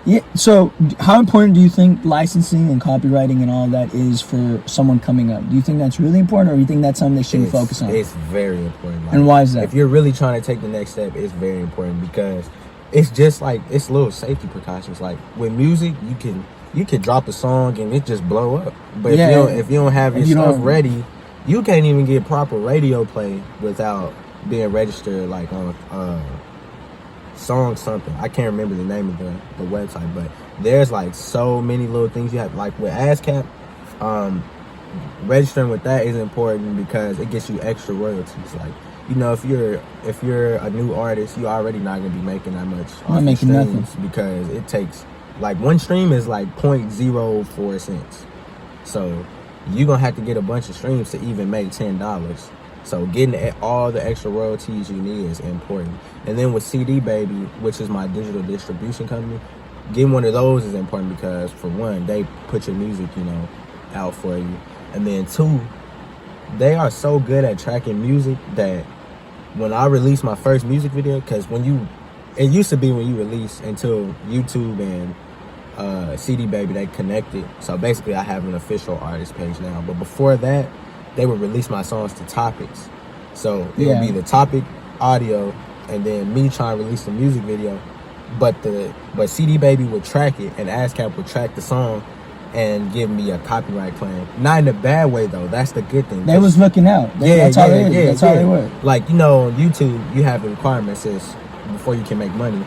S1: Yeah. So, how important do you think licensing and copywriting and all that is for someone coming up? Do you think that's really important, or do you think that's something they shouldn't focus on?
S2: It's very important. Like,
S1: and why is that?
S2: If you're really trying to take the next step, it's very important because it's just like it's little safety precautions. Like with music, you can drop a song and it just blow up. But if you don't have your stuff ready, you can't even get proper radio play without being registered like on song something. I can't remember the name of the website, but there's like so many little things you have. Like with ASCAP, registering with that is important because it gets you extra royalties. Like, you know, if you're a new artist, you're already not gonna be making that much.
S1: I'm not making nothing
S2: because it takes like one stream is like 0.04 cents. So you're gonna have to get a bunch of streams to even make $10. So getting all the extra royalties you need is important. And then with CD Baby, which is my digital distribution company, getting one of those is important because for one, they put your music, you know, out for you. And then two, they are so good at tracking music that when I released my first music video, because it used to be when you release until YouTube and CD Baby, they connected. So basically I have an official artist page now. But before that, they would release my songs to topics. So it would be the topic audio and then me trying to release the music video. But CD Baby would track it and ASCAP would track the song and give me a copyright claim. Not in a bad way though. That's the good thing.
S1: They was looking out. That's how they is. That's how they were.
S2: Like, you know, on YouTube, you have the requirements is before you can make money.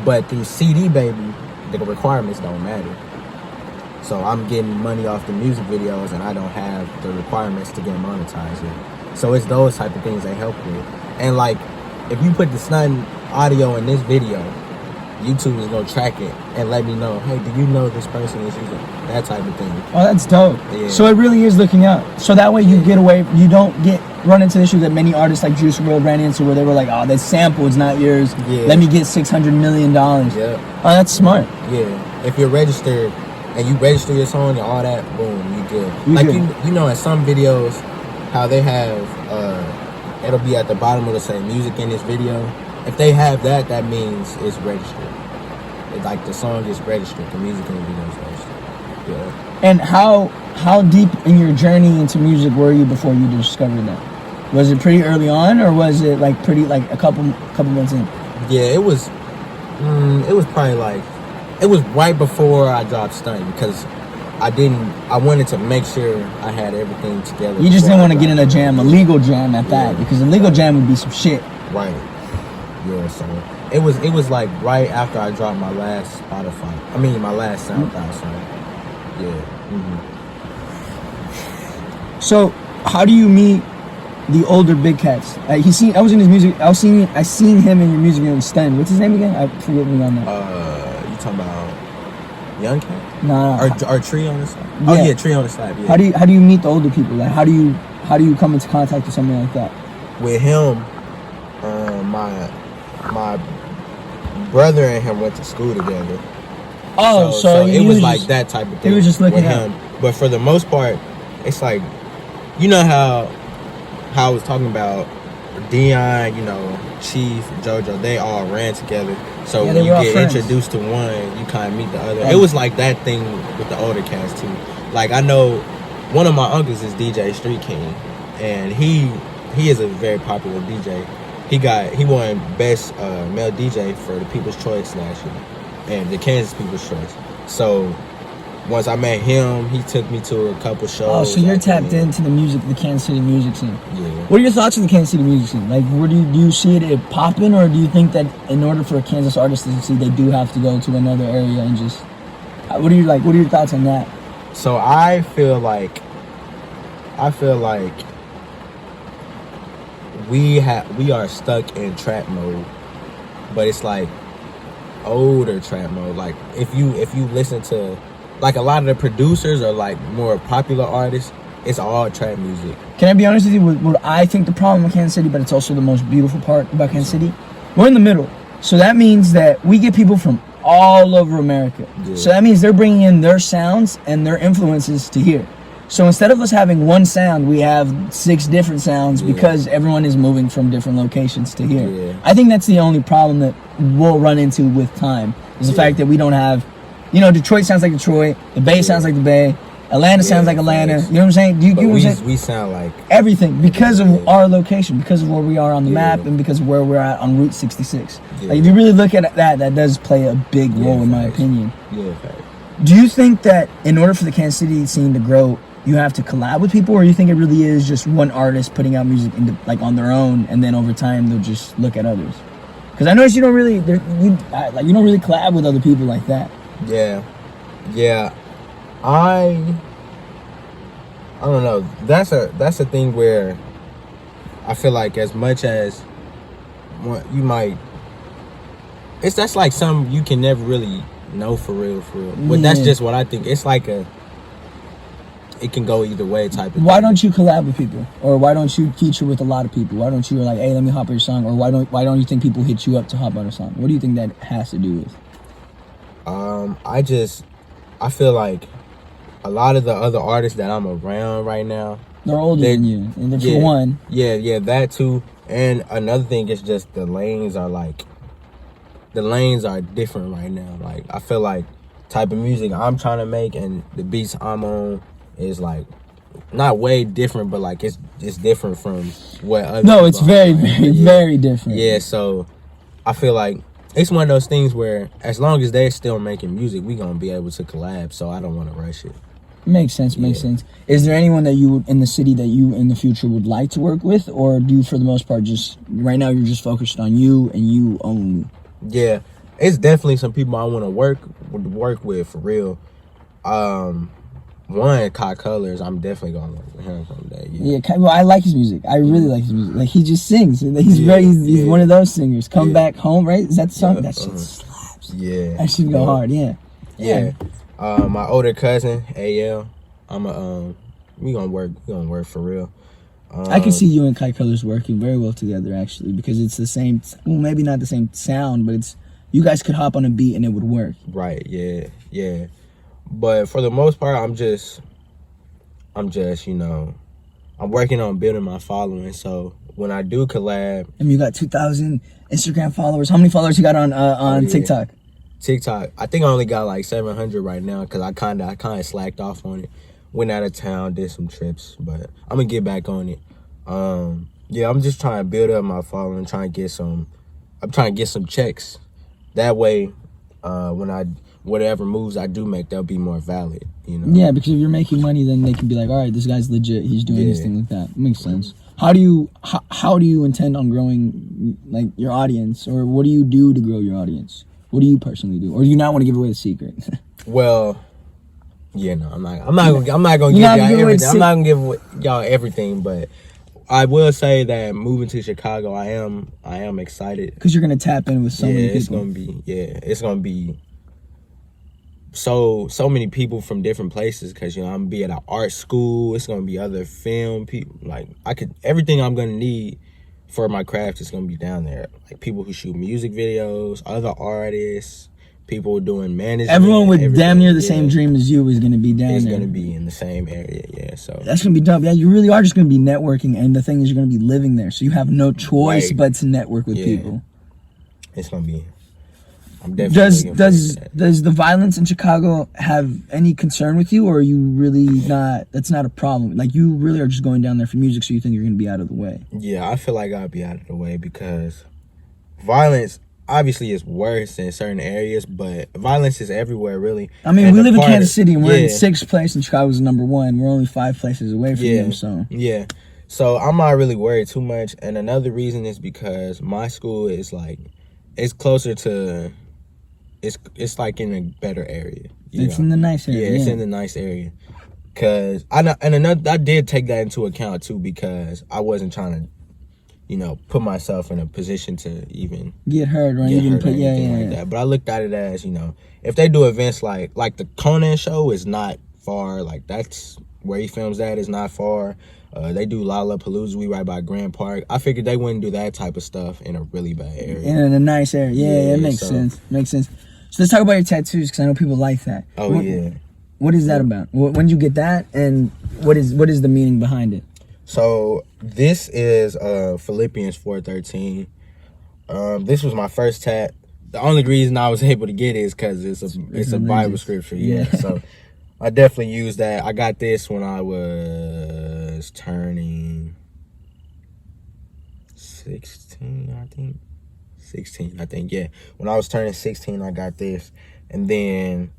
S2: But through CD Baby, the requirements don't matter. So I'm getting money off the music videos, and I don't have the requirements to get monetized yet. So it's those type of things they help with. And like, if you put the stunting audio in this video, YouTube is gonna track it and let me know, hey, do you know this person is using that type of thing?
S1: Oh, that's dope.
S2: Yeah.
S1: So it really is looking out. So that way you get away, you don't run into the issue that many artists like Juice WRLD ran into, where they were like, oh, that sample is not yours.
S2: Yeah.
S1: Let me get $600 million.
S2: Yeah.
S1: Oh, that's smart.
S2: Yeah. If you're registered and you register your song and all that, boom, you good.
S1: You
S2: like
S1: good.
S2: You know, in some videos, how they have it'll be at the bottom of the say music in this video. If they have that, that means it's registered. It's like the song is registered, the music in the video is registered. Yeah.
S1: And how deep in your journey into music were you before you discovered that? Was it pretty early on, or was it like pretty like a couple months in?
S2: Yeah, it was probably like, it was right before I dropped Stunt, because I wanted to make sure I had everything together.
S1: You just didn't want to get in a jam, a legal jam at that, because a legal jam would be some shit.
S2: Right. Yeah, so it was like right after I dropped my last my last SoundCloud song. Yeah. Mm-hmm.
S1: So, how do you meet the older big cats? I was in his music. I seen him in your music video with Sten. What's his name again? I forget me on that.
S2: You talking about Young Cat?
S1: No.
S2: Or Tree on the side?
S1: Yeah.
S2: Oh yeah, Tree on the side. Yeah.
S1: How do you meet the older people? Like how do you come into contact with something like that?
S2: With him, my brother and him went to school together.
S1: Oh, so
S2: it was like that type of thing.
S1: He was just looking
S2: with
S1: at
S2: him. But for the most part, it's like, you know how I was talking about Dion, you know, Chief, JoJo, they all ran together. So when you get introduced to one, you kind of meet the other. It was like that thing with the older cats too. Like, I know one of my uncles is DJ Street King, and he is a very popular DJ. He won best male DJ for the People's Choice last year, and the Kansas People's Choice. So once I met him, he took me to a couple shows.
S1: Oh, so you're tapped into the Kansas City music scene.
S2: Yeah.
S1: What are your thoughts on the Kansas City music scene? Like, do you see it popping, or do you think that in order for a Kansas artist to succeed, they do have to go to another area and just? What are your thoughts on that?
S2: So I feel like we are stuck in trap mode, but it's like older trap mode. Like if you listen to, like, a lot of the producers are like more popular artists, it's all trap music.
S1: Can I be honest with you? What I think the problem with Kansas City, but it's also the most beautiful part about Kansas City, we're in the middle. So that means that we get people from all over America. Yeah. So that means they're bringing in their sounds and their influences to here. So instead of us having one sound, we have 6 different sounds because everyone is moving from different locations to here.
S2: Yeah.
S1: I think that's the only problem that we'll run into with time, is the fact that we don't have, Detroit sounds like Detroit, the Bay sounds like the Bay, Atlanta sounds like Atlanta. You know what I'm saying? Do you get what I'm saying?
S2: We sound like
S1: everything because of our location, because of where we are on the map, and because of where we're at on Route 66.
S2: Yeah.
S1: Like, if you really look at that does play a big role in my opinion.
S2: Yeah.
S1: Do you think that in order for the Kansas City scene to grow, you have to collab with people, or you think it really is just one artist putting out music on their own, and then over time they'll just look at others? Because I noticed you don't really collab with other people like that.
S2: Yeah. I don't know. That's a thing where I feel like as much as you might, that's like something you can never really know for real. But that's just what I think. It's like it can go either way type of
S1: Why
S2: thing.
S1: don't you collab with people? Or why don't you feature with a lot of people? Why don't you like, hey, let me hop on your song? Or why don't you think people hit you up to hop on a song? What do you think that has to do with?
S2: I feel like a lot of the other artists that I'm around right now,
S1: they're older than you, and for one.
S2: Yeah, that too. And another thing is just the lanes are different right now. Like, I feel like type of music I'm trying to make and the beats I'm on is like not way different, but like it's different from what other
S1: No, it's very,
S2: like.
S1: very, very different.
S2: Yeah, so I feel like it's one of those things where as long as they're still making music, we gonna be able to collab. So I don't want to rush it.
S1: Makes sense. Is there anyone that you in the city that you in the future would like to work with, or do you for the most part just right now you're just focused on you and you only?
S2: Yeah, it's definitely some people I want to work with for real. One, Kai Colors, I'm definitely gonna work with him someday.
S1: Yeah, well, I like his music. I really like his music. Like, he just sings. He's one of those singers. Come Back Home, right? Is that the song? That shit slaps.
S2: Yeah,
S1: that should go hard. Yeah.
S2: My older cousin AL, we gonna work for real.
S1: I can see you and Kai Colors working very well together, actually, because it's the same. Well, maybe not the same sound, but it's you guys could hop on a beat and it would work.
S2: Right. Yeah. But for the most part, I'm just, I'm working on building my following. So when I do collab,
S1: and you got 2,000 Instagram followers. How many followers you got on TikTok?
S2: TikTok, I think I only got like 700 right now because I kind of slacked off on it. Went out of town, did some trips, but I'm gonna get back on it. I'm just trying to build up my following, I'm trying to get some checks. That way, whatever moves I do make, they'll be more valid,
S1: Yeah, because if you're making money, then they can be like, all right, this guy's legit. He's doing this thing like that. Makes sense. How do you intend on growing like your audience, or what do you do to grow your audience? What do you personally do, or do you not want to give away the secret?
S2: Well, yeah, no, I'm not gonna give y'all everything. I'm not gonna give y'all everything, but I will say that moving to Chicago, I am excited
S1: because you're gonna tap in with so many people.
S2: It's gonna be so many people from different places because I'm gonna be at an art school. It's gonna be other film people. Like everything I'm gonna need for my craft is gonna be down there. Like people who shoot music videos, other artists, people doing management.
S1: Everyone with damn near the same dream as you is gonna be down there.
S2: It's gonna be in the same area, yeah. So
S1: that's gonna be dope. Yeah, you really are just gonna be networking, and the thing is, you're gonna be living there, so you have no choice but to network with people.
S2: It's gonna be. I'm definitely.
S1: Does the violence in Chicago have any concern with you, or are you really not? That's not a problem. Like, you really are just going down there for music, so you think you're gonna be out of the way.
S2: Yeah, I feel like I'll be out of the way because violence obviously is worse in certain areas, but violence is everywhere, really.
S1: I mean, we live in Kansas City, and we're in 6th place, and Chicago's number 1. We're only 5 places away from them, so.
S2: Yeah. So I'm not really worried too much. And another reason is because my school is like, it's closer to, it's like in a better area.
S1: It's in the nice area.
S2: Yeah, it's in the nice area. Cause I did take that into account too, because I wasn't trying to, put myself in a position to even
S1: get hurt or
S2: anything like that. But I looked at it as, if they do events like the Conan show is not far, like that's where he films at is not far. They do Lollapalooza, we right by Grand Park. I figured they wouldn't do that type of stuff in a really bad area.
S1: In a nice area. Yeah, it makes sense. Makes sense. So let's talk about your tattoos, because I know people like that. What is that about? When did you get that, and what is the meaning behind it?
S2: So this is Philippians 4:13. This was my first tat. The only reason I was able to get it is because it's a Bible scripture. Yeah. So I definitely used that. I got this when I was turning 16, I think. 16, I think. Yeah. When I was turning 16, I got this, and then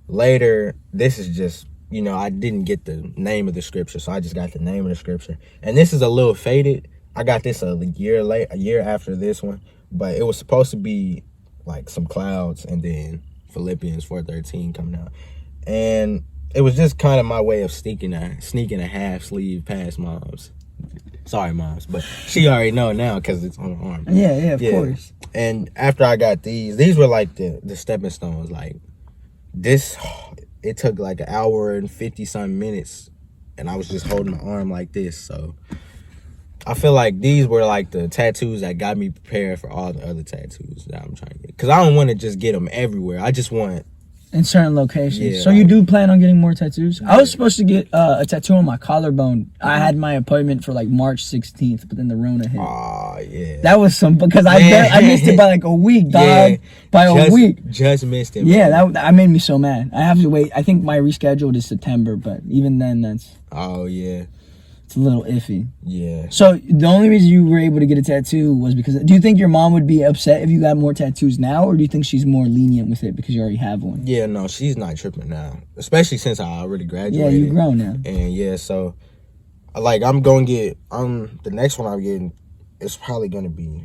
S2: later, this is just, I didn't get the name of the scripture, so I just got the name of the scripture. And this is a little faded. I got this a year after this one, but it was supposed to be like some clouds and then Philippians 4:13 coming out. And it was just kind of my way of sneaking a half sleeve past Mom's. Sorry, Moms, but she already know now because it's on her arm.
S1: Yeah, of course.
S2: And after I got these were like the stepping stones. Like this, it took like an hour and 50-something minutes, and I was just holding my arm like this. So I feel like these were like the tattoos that got me prepared for all the other tattoos that I'm trying to get. Because I don't want to just get them everywhere. I just want
S1: in certain locations. So you do plan on getting more tattoos? I was supposed to get a tattoo on my collarbone. I had my appointment for like March 16th, but then the Rona hit.
S2: Oh, yeah.
S1: That was because I missed it by like a week, dog. Yeah, by a week.
S2: Just missed it.
S1: Yeah, that made me so mad. I have to wait. I think my rescheduled is September, but even then, that's...
S2: Oh, yeah.
S1: It's a little iffy.
S2: Yeah.
S1: So the only reason you were able to get a tattoo was because. Do you think your mom would be upset if you got more tattoos now, or do you think she's more lenient with it because you already have one?
S2: Yeah, no, she's not tripping now, especially since I already graduated.
S1: Yeah, you grown now.
S2: And yeah, so like I'm gonna get the next one I'm getting. It's probably gonna be.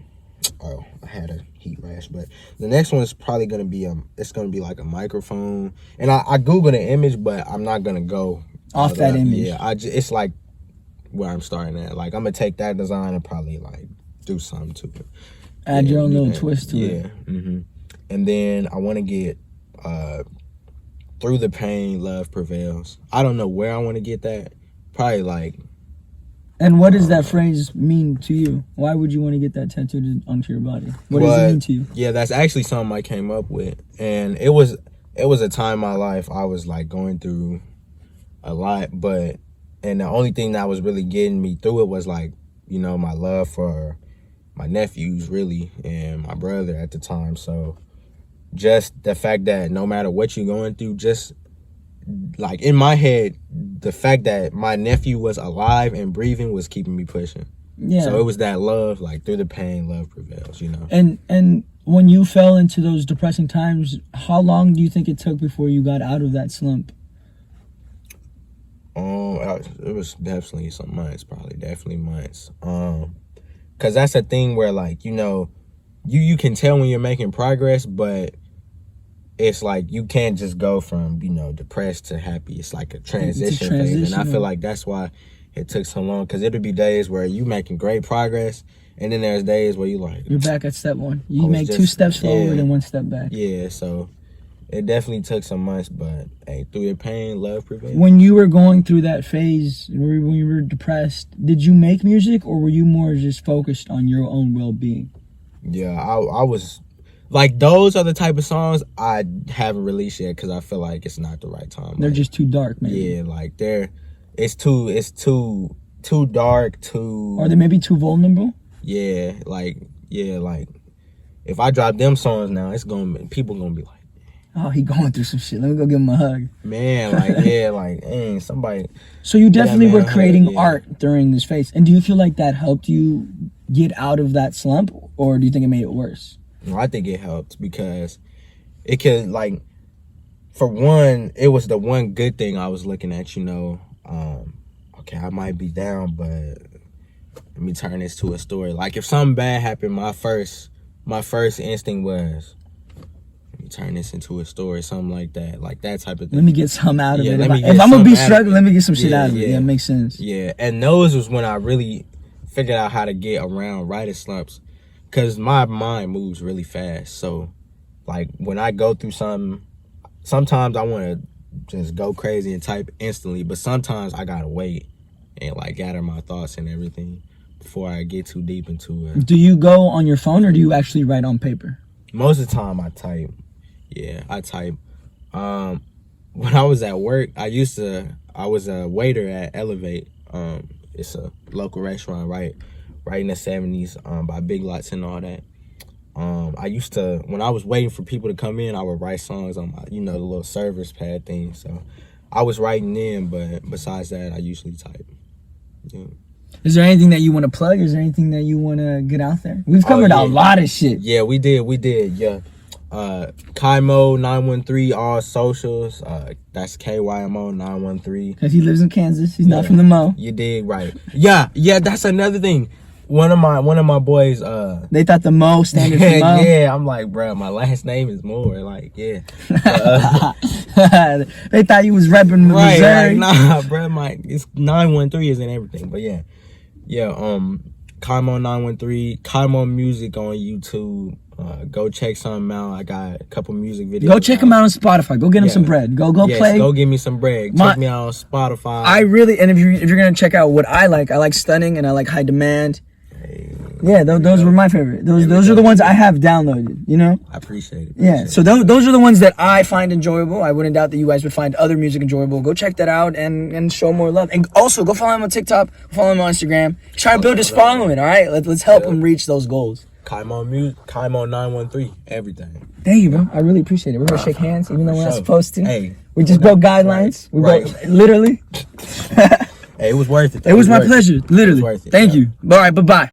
S2: Oh, I had a heat rash, but the next one is probably gonna be it's gonna be like a microphone. And I googled the image, but I'm not gonna go
S1: off that image.
S2: Yeah, it's like where I'm starting at. Like I'm gonna take that design and probably like do something to it.
S1: Add your own little twist to it.
S2: Yeah. Mm-hmm. And then I want to get through the pain, love prevails. I don't know where I want to get that. Probably like.
S1: And what does that phrase mean to you? Why would you want to get that tattooed onto your body? What does it mean to you?
S2: Yeah, that's actually something I came up with, and it was a time in my life I was like going through a lot, and the only thing that was really getting me through it was like, you know, my love for my nephews really and my brother at the time. So just the fact that no matter what you're going through, just like in my head, the fact that my nephew was alive and breathing was keeping me pushing. Yeah. So it was that love, like through the pain, love prevails, you know. And when you fell into those depressing times, how long do you think it took before you got out of that slump? It was definitely some months, definitely months. Cause that's a thing where like, you know, you can tell when you're making progress, but it's like you can't just go from, you know, depressed to happy. It's like a transition phase. And I feel like that's why it took so long. Because it'll be days where you making great progress. And then there's days where you're back at step one. You make 2 steps forward and 1 step back. Yeah, so it definitely took some months. But hey, through your pain, love prevails. When you were going through that phase, when you were depressed, did you make music or were you more just focused on your own well-being? Yeah, I was... Like, those are the type of songs I haven't released yet because I feel like it's not the right time. They're just too dark, maybe. Yeah, like, it's too dark, too... Are they maybe too vulnerable? Yeah, like, if I drop them songs now, people gonna be like, oh, he going through some shit. Let me go give him a hug. Man, like, yeah, like, dang, somebody... So you definitely were creating art during this phase. And do you feel like that helped you get out of that slump, or do you think it made it worse? No, I think it helped because it could, like, for one, it was the one good thing I was looking at, you know. Okay, I might be down, but let me turn this to a story. Like, if something bad happened, my first instinct was, let me turn this into a story, something like that type of thing. Let me get some out of it. If I'm going to be struggling, let me get some shit out of it. Yeah, it makes sense. Yeah, and those was when I really figured out how to get around writer slumps. Because my mind moves really fast. So, like, when I go through something, sometimes I want to just go crazy and type instantly. But sometimes I got to wait and, like, gather my thoughts and everything before I get too deep into it. Do you go on your phone or do you actually write on paper? Most of the time I type. Yeah, I type. When I was at work, I was a waiter at Elevate. It's a local restaurant, right in the 70s, by Big Lots and all that. I used to, when I was waiting for people to come in, I would write songs on my, you know, the little service pad thing. So I was writing in, but besides that, I usually type. Yeah. Is there anything that you want to plug? Is there anything that you want to get out there? We've covered a lot of shit. Yeah, we did. Yeah. KYMO 913 all socials. That's KYMO 913. Because he lives in Kansas. He's not from the Mo. You did right. Yeah, that's another thing. One of my boys, they thought the Mo standard for Mo. Yeah, I'm like, bro, my last name is Moore. Like, yeah. They thought you was repping Missouri. Like, nah, bro, it's 913 is in everything. But yeah. KYMO 913, KYMO Music on YouTube. Go check something out. I got a couple music videos. Go check him out on Spotify. Go get him some bread. Go play. Go give me some bread. Check me out on Spotify. I really, and if you're gonna check out what I like Stunning and I like High Demand. Hey, yeah, those were my favorite. Those are the ones I have downloaded. You know. I appreciate it. Yeah. So those are the ones that I find enjoyable. I wouldn't doubt that you guys would find other music enjoyable. Go check that out and show more love. And also go follow him on TikTok. Follow him on Instagram. Try to build his following. All right. Let's help him reach those goals. KYMO Music, KYMO 913, everything. Thank you, bro. I really appreciate it. We're gonna shake hands, even though we're not supposed to. Hey, we just broke guidelines. We broke literally. Hey, it was worth it.
S1: It was my pleasure. Literally.
S2: It was worth it,
S1: Thank you. All right. Bye bye.